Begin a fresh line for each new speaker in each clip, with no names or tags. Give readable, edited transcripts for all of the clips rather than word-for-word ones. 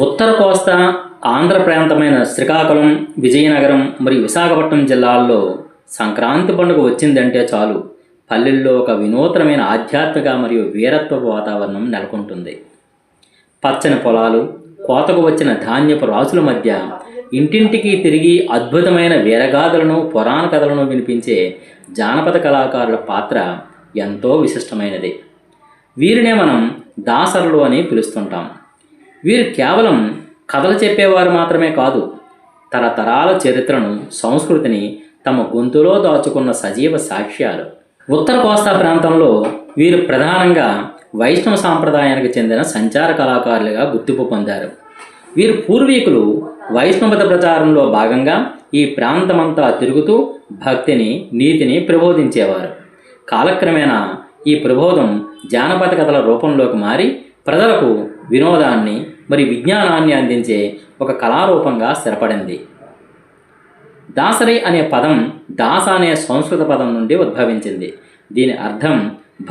ఉత్తర కోస్తా ఆంధ్ర ప్రాంతమైన శ్రీకాకుళం, విజయనగరం మరియు విశాఖపట్నం జిల్లాల్లో సంక్రాంతి పండుగ వచ్చిందంటే చాలు పల్లెల్లో ఒక వినూత్నమైన ఆధ్యాత్మిక మరియు వీరత్వపు వాతావరణం నెలకొంటుంది. పచ్చని పొలాలు, కోతకు వచ్చిన ధాన్యపు రాసుల మధ్య ఇంటింటికి తిరిగి అద్భుతమైన వీరగాథలను, పురాణ కథలను వినిపించే జానపద కళాకారుల పాత్ర ఎంతో విశిష్టమైనది. వీరినే మనం దాసరులు అని పిలుస్తుంటాం. వీరు కేవలం కథలు చెప్పేవారు మాత్రమే కాదు, తరతరాల చరిత్రను, సంస్కృతిని తమ గొంతులో దాచుకున్న సజీవ సాక్ష్యాలు. ఉత్తర కోస్తా ప్రాంతంలో వీరు ప్రధానంగా వైష్ణవ సాంప్రదాయానికి చెందిన సంచార కళాకారులుగా గుర్తింపు పొందారు. వీరు పూర్వీకులు వైష్ణవత ప్రచారంలో భాగంగా ఈ ప్రాంతమంతా తిరుగుతూ భక్తిని, నీతిని ప్రబోధించేవారు. కాలక్రమేణా ఈ ప్రబోధం జానపద కథల రూపంలోకి మారి ప్రజలకు వినోదాన్ని మరియు విజ్ఞానాన్ని అందించే ఒక కళారూపంగా స్థిరపడింది. దాసరి అనే పదం దాస అనే సంస్కృత పదం నుండి ఉద్భవించింది. దీని అర్థం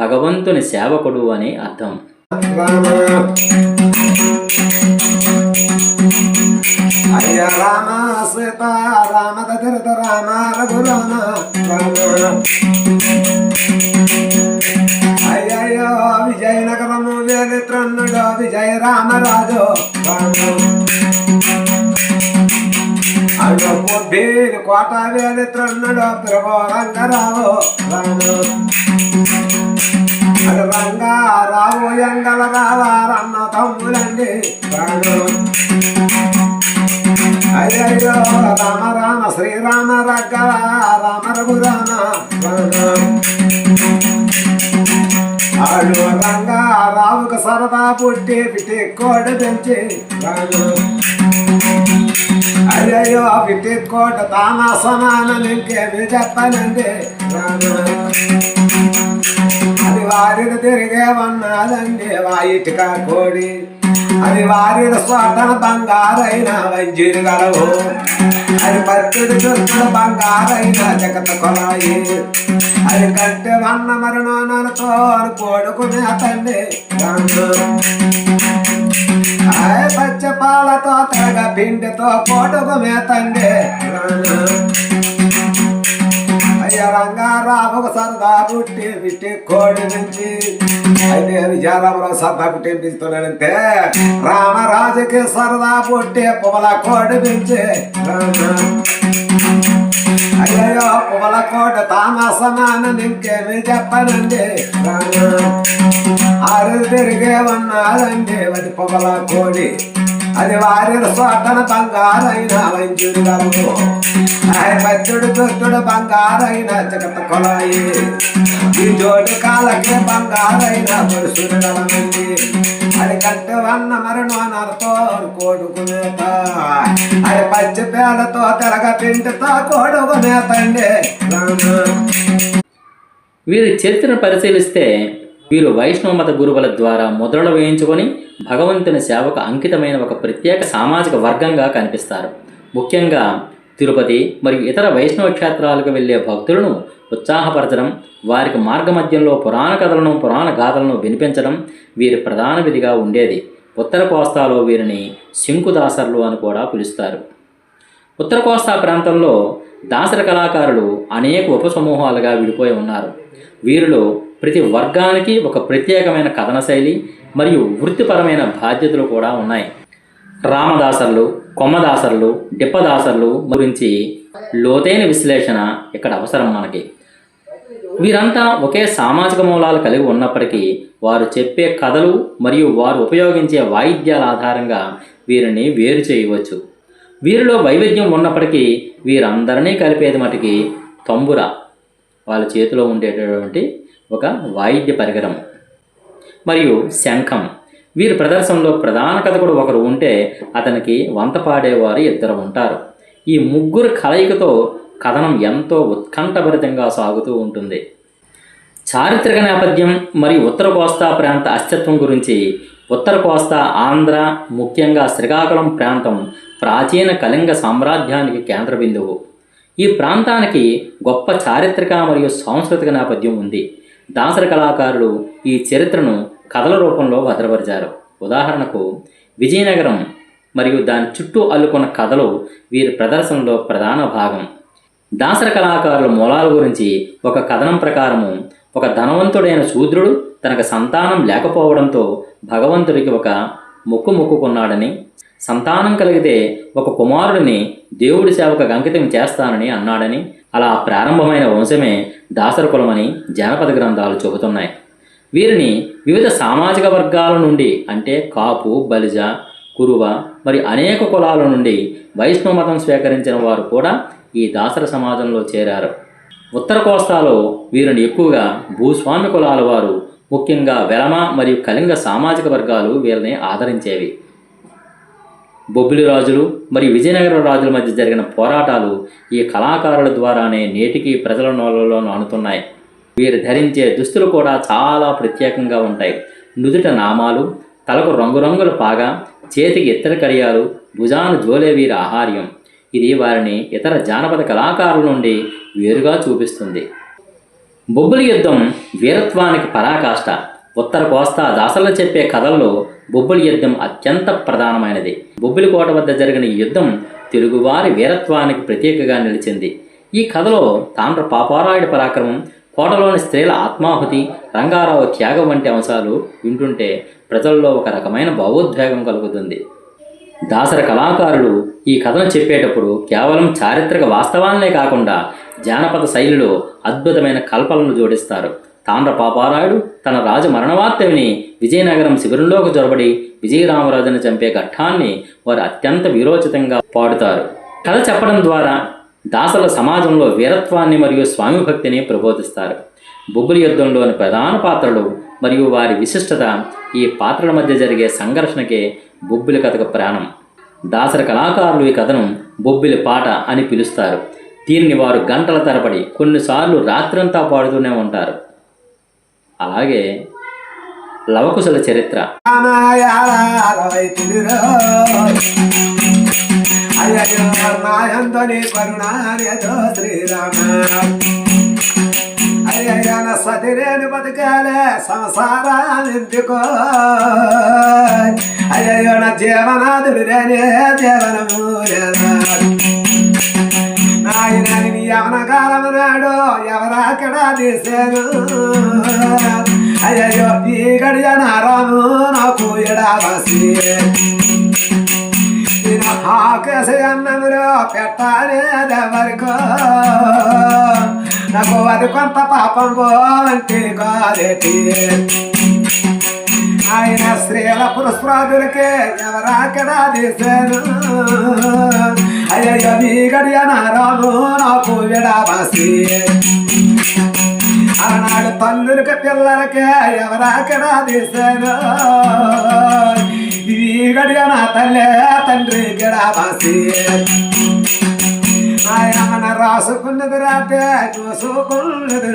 భగవంతుని సేవకుడు అని అర్థం.
అయ్యో విజయనగరము వేలిత్రన్నుడో విజయ రామరాజు అయ్యో పొబ్బేలు కోట వేలిత్రన్నుడో ప్రభో రంగరావు అది రంగారావు ఎంగల రావారన్న తమ్ములండి అయ్యో రామ రామ శ్రీరామ రగ్గవ రామ రఘురామ ఆడు రంగారావుకు సరదా పుట్టి పిటి కోట పెంచి అయ్యో పిటి కోట తానా సమానం ఇంకేమి చెప్పనండి అది వారిని తిరిగే ఉన్నదండి వాయిటిక కోడి అది వారిని స్వాటన బంగారైన వంజీరు గలవు అది పత్తుడి చుట్టూ బంగారైన జగత కొలాయి అది కంటే వన్న మరణతో కోడుకునే తండ్రి పచ్చ పాలతో తెగ పిండితో కోడుకు మేతండి అయ్య రంగారావుకు సరదా పుట్టి పిట్టి కోడి నుంచి అయితే విజయరామరావు సరదా పుట్టి పిస్తున్నాడంటే రామరాజుకి సరదా పుట్టి పువ్వుల కోడి పెంచి అయ్యో పువ్వుల కోడి తామసమానం ఇంకేమి చెప్పనండి ఆరు తిరిగే ఉన్నదండి అది పువ్వుల కోడి అది వారిన స్వాటన బంగారైన వంజుడు గలవు పచ్చుడు చుట్టుడు బంగారైన జగత కొలాయి ఈ జోడు కాలకే బంగారైన పురుషుడు గలమండి అది కట్టె వన్న మరణతో కోడుకునేత అది పచ్చి పేలతో తెరగ పిండితో కోడుకునేతండి.
వీరి చరిత్రను పరిశీలిస్తే వీరు వైష్ణవ మత గురువుల ద్వారా ముద్రలు వేయించుకొని భగవంతుని సేవకు అంకితమైన ఒక ప్రత్యేక సామాజిక వర్గంగా కనిపిస్తారు. ముఖ్యంగా తిరుపతి మరియు ఇతర వైష్ణవ క్షేత్రాలకు వెళ్ళే భక్తులను ఉత్సాహపరచడం, వారికి మార్గమధ్యంలో పురాణ కథలను, పురాణ గాథలను వినిపించడం వీరి ప్రధాన విధిగా ఉండేది. ఉత్తర కోస్తాలో వీరిని శంకుదాసర్లు అని కూడా పిలుస్తారు. ఉత్తర కోస్తా ప్రాంతంలో దాసర కళాకారులు అనేక ఉపసమూహాలుగా విడిపోయి ఉన్నారు. వీరిలో ప్రతి వర్గానికి ఒక ప్రత్యేకమైన కథన శైలి మరియు వృత్తిపరమైన బాధ్యతలు కూడా ఉన్నాయి. రామదాసర్లు, కొమ్మదాసర్లు, డిప్పదాసర్లు గురించి లోతైన విశ్లేషణ ఇక్కడ అవసరం మనకి. వీరంతా ఒకే సామాజిక మూలాలు కలిగి ఉన్నప్పటికీ వారు చెప్పే కథలు మరియు వారు ఉపయోగించే వాయిద్యాల ఆధారంగా వీరిని వేరు చేయవచ్చు. వీరిలో వైవిధ్యం ఉన్నప్పటికీ వీరందరినీ కలిపేది మటుకి తంబుర, వాళ్ళ చేతిలో ఉండేటటువంటి ఒక వాయిద్య పరికరం, మరియు శంఖం. వీరి ప్రదర్శనలో ప్రధాన కథకుడు ఒకరు ఉంటే అతనికి వంత పాడేవారు ఇద్దరు ఉంటారు. ఈ ముగ్గురు కలయికతో కథనం ఎంతో ఉత్కంఠభరితంగా సాగుతూ ఉంటుంది. చారిత్రక నేపథ్యం మరియు ఉత్తర కోస్తా ప్రాంత అస్తిత్వం గురించి. ఉత్తర కోస్తా ఆంధ్ర, ముఖ్యంగా శ్రీకాకుళం ప్రాంతం ప్రాచీన కళింగ సామ్రాజ్యానికి కేంద్ర బిందువు. ఈ ప్రాంతానికి గొప్ప చారిత్రక మరియు సాంస్కృతిక నేపథ్యం ఉంది. దాసర కళాకారులు ఈ చరిత్రను కథల రూపంలో భద్రపరిచారు. ఉదాహరణకు విజయనగరం మరియు దాని చుట్టూ అల్లుకున్న కథలు వీరి ప్రదర్శనలో ప్రధాన భాగం. దాసర కళాకారుల మూలాల గురించి ఒక కథనం ప్రకారము ఒక ధనవంతుడైన శూద్రుడు తనకు సంతానం లేకపోవడంతో భగవంతుడికి ఒక మొక్కుకున్నాడని, సంతానం కలిగితే ఒక కుమారుడిని దేవుడి సేవకు అంకితం చేస్తానని అన్నాడని, అలా ప్రారంభమైన వంశమే దాసర కులమని జానపద గ్రంథాలు చెబుతున్నాయి. వీరిని వివిధ సామాజిక వర్గాల నుండి అంటే కాపు, బలిజ, కురువ మరి అనేక కులాల నుండి వైష్ణవ మతం స్వీకరించిన వారు కూడా ఈ దాసర సమాజంలో చేరారు. ఉత్తర కోస్తాలో వీరిని ఎక్కువగా భూస్వామి కులాల వారు, ముఖ్యంగా వెలమ మరియు కళింగ సామాజిక వర్గాలు వీరిని ఆదరించేవి. బొబ్బిలి రాజులు మరియు విజయనగర రాజుల మధ్య జరిగిన పోరాటాలు ఈ కళాకారుల ద్వారానే నేటికి ప్రజల నోళ్ళలో నానుతున్నాయి. వీరు ధరించే దుస్తులు కూడా చాలా ప్రత్యేకంగా ఉంటాయి. నుదుట నామాలు, తలకు రంగురంగుల పాగా, చేతికి ఇత్తడి కడియాలు, భుజాన జోలే వీరి ఆహార్యం. ఇది వారిని ఇతర జానపద కళాకారుల నుండి వేరుగా చూపిస్తుంది. బొబ్బిలి యుద్ధం వీరత్వానికి పరాకాష్ట. ఉత్తర కోస్తా దాసర్లు చెప్పే కథల్లో బొబ్బిలి యుద్ధం అత్యంత ప్రధానమైనది. బొబ్బిలి కోట వద్ద జరిగిన ఈ యుద్ధం తెలుగువారి వీరత్వానికి ప్రత్యేకగా నిలిచింది. ఈ కథలో తాండ్ర పాపారాయుడి పరాక్రమం, కోటలోని స్త్రీల ఆత్మాహుతి, రంగారావు త్యాగం వంటి అంశాలు వింటుంటే ప్రజల్లో ఒక రకమైన భావోద్వేగం కలుగుతుంది. దాసర కళాకారులు ఈ కథను చెప్పేటప్పుడు కేవలం చారిత్రక వాస్తవాలనే కాకుండా జానపద శైలిలో అద్భుతమైన కల్పనలు జోడిస్తారు. తాండ్ర పాపారాయుడు తన రాజు మరణవార్త విని విజయనగరం శిబిరంలోకి జొరబడి విజయరామరాజును చంపే ఘట్టాన్ని వారు అత్యంత వీరోచితంగా పాడుతారు. కథ చెప్పడం ద్వారా దాసల సమాజంలో వీరత్వాన్ని మరియు స్వామి భక్తిని ప్రబోధిస్తారు. బొబ్బిలి యుద్ధంలోని ప్రధాన పాత్రలు మరియు వారి విశిష్టత, ఈ పాత్రల మధ్య జరిగే సంఘర్షణకే బొబ్బిలి కథకు ప్రాణం. దాసర కళాకారులు ఈ కథను బొబ్బిలి పాట అని పిలుస్తారు. దీనిని వారు గంటల తరబడి, కొన్నిసార్లు రాత్రంతా పాడుతూనే ఉంటారు. అలాగే లవకుశల చరిత్ర.
సతిరేని బతకాలే సంసారానికో అయ్యో నా జీవనాథుడు రేనే జీవనము నాయనని యవన కాలం నాడు ఎవరాకడా తీసాను అయ్యో ఈ గడియ నారాము నాకు ఎడావాసి ఆకేసి అన్నములో పెట్టాలేదెవరికో నాకు అది కొంత పాపం పోవంటి కాదేటి ఆయన స్త్రీల పురుషులకే ఎవరాకడా తీసాను అయ్యో ఈ గడియ నారాము నాకు ఎడావాసి ఆనాడు తల్లులకి పిల్లలకే ఎవరాకడా తీసాను ఈ గడియ నా తల్లే తండ్రి గడావాసి ఆయన మన రాసుకున్నది రాతే చూసుకున్నది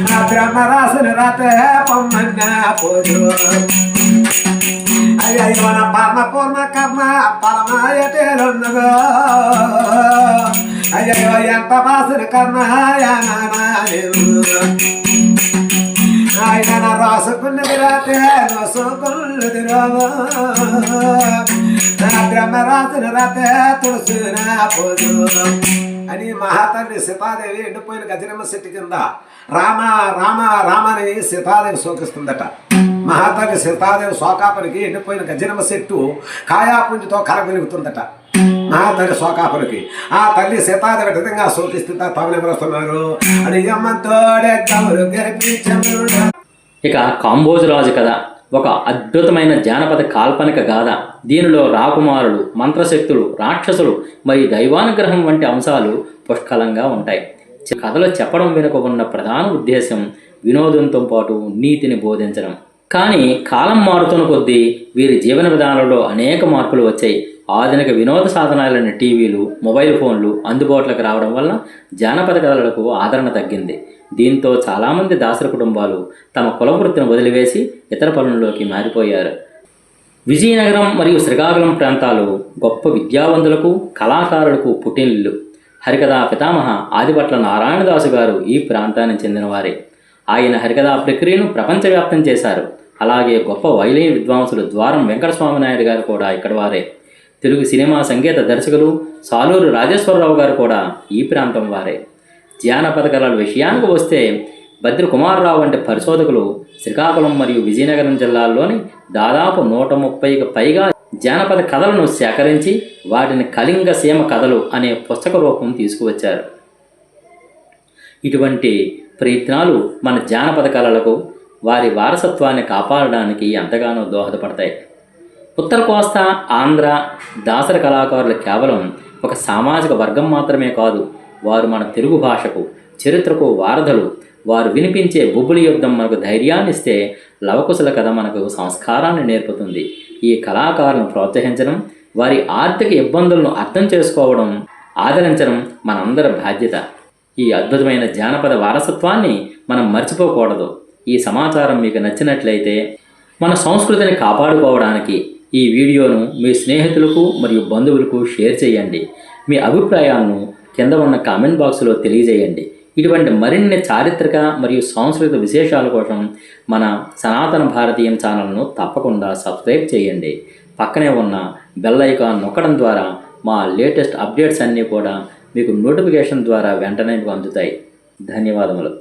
నా బ్రహ్మ రాసిన రాతే పొమ్మన్న పోదు అయ్యో నా పరమ పూర్ణ కర్మ పరమాయటేలున్నదో అయ్యో ఎంత వాసిన కర్మ ఆయన నా రాసుకున్నది రాతే నోసుకున్నది నా బ్రహ్మ రాసిన రాతే తులసిన పోదు అని మహాతల్లి సీతాదేవి ఎండిపోయిన గజనమ్మ చెట్టు కింద రామ రామ రామని సీతాదేవి శోకిస్తుందట. మహాతల్లి సీతాదేవి శోకాపురికి ఎండిపోయిన గజనమ్మ చెట్టు కాయాపుంజితో కలగలుగుతుందట. మహాతల్లి శోకాపురికి ఆ తల్లి సీతాదేవి విధంగా శోకిస్తుందా తమలెవరుస్తున్నారు అని అమ్మంతోడే గౌరు గరిపించరు.
ఇక కాంబోజరాజు కథ ఒక అద్భుతమైన జానపద కాల్పనిక గాథ. దీనిలో రాకుమారులు, మంత్రశక్తులు, రాక్షసులు మరియు దైవానుగ్రహం వంటి అంశాలు పుష్కలంగా ఉంటాయి. కథలో చెప్పడం వెనుక ఉన్న ప్రధాన ఉద్దేశం వినోదంతో పాటు నీతిని బోధించడం. కానీ కాలం మారుతున్న కొద్దీ వీరి జీవన విధానంలో అనేక మార్పులు వచ్చాయి. ఆధునిక వినోద సాధనాలైన టీవీలు, మొబైల్ ఫోన్లు అందుబాటులోకి రావడం వల్ల జానపద కథలకు ఆదరణ తగ్గింది. దీంతో చాలామంది దాసర కుటుంబాలు తమ కుల వృత్తిని వదిలివేసి ఇతర పనుల్లోకి మారిపోయారు. విజయనగరం మరియు శ్రీకాకుళం ప్రాంతాలు గొప్ప విద్యావంతులకు, కళాకారులకు పుట్టినిల్లు. హరికథా పితామహ ఆదిభట్ల నారాయణదాసు గారు ఈ ప్రాంతానికి చెందినవారే. ఆయన హరికథా ప్రక్రియను ప్రపంచవ్యాప్తం చేశారు. అలాగే గొప్ప వైలిన్ విద్వాంసులు ద్వారం వెంకటస్వామి నాయుడు గారు కూడా ఇక్కడ వారే. తెలుగు సినిమా సంగీత దర్శకులు సాలూరు రాజేశ్వరరావు గారు కూడా ఈ ప్రాంతం వారే. జానపద కళల విషయానికి వస్తే బద్రి కుమారరావు వంటి పరిశోధకులు శ్రీకాకుళం మరియు విజయనగరం జిల్లాల్లోని దాదాపు 130కి పైగా జానపద కథలను సేకరించి వాటిని కళింగ సీమ కథలు అనే పుస్తక రూపం తీసుకువచ్చారు. ఇటువంటి ప్రయత్నాలు మన జానపద కళలకు, వారి వారసత్వాన్ని కాపాడడానికి ఎంతగానో దోహదపడతాయి. ఉత్తర కోస్తా, ఆంధ్ర దాసరి కళాకారులు కేవలం ఒక సామాజిక వర్గం మాత్రమే కాదు, వారు మన తెలుగు భాషకు, చరిత్రకు వారధులు. వారు వినిపించే బొబ్బులి యుద్ధం మనకు ధైర్యాన్ని ఇస్తే, లవకుశల కథ మనకు సంస్కారాన్ని నేర్పుతుంది. ఈ కళాకారులను ప్రోత్సహించడం, వారి ఆర్థిక ఇబ్బందులను అర్థం చేసుకోవడం, ఆదరించడం మనందరి బాధ్యత. ఈ అద్భుతమైన జానపద వారసత్వాన్ని మనం మర్చిపోకూడదు. ఈ సమాచారం మీకు నచ్చినట్లయితే మన సంస్కృతిని కాపాడుకోవడానికి ఈ వీడియోను మీ స్నేహితులకు మరియు బంధువులకు షేర్ చేయండి. మీ అభిప్రాయాలను కింద ఉన్న కామెంట్ బాక్స్లో తెలియజేయండి. ఇటువంటి మరిన్ని చారిత్రక మరియు సాంస్కృతిక విశేషాల కోసం మన సనాతన భారతీయం ఛానల్ను తప్పకుండా సబ్స్క్రైబ్ చేయండి. పక్కనే ఉన్న బెల్ ఐకాన్ నొక్కడం ద్వారా మా లేటెస్ట్ అప్డేట్స్ అన్నీ కూడా మీకు నోటిఫికేషన్ ద్వారా వెంటనే అందుతాయి. ధన్యవాదములు.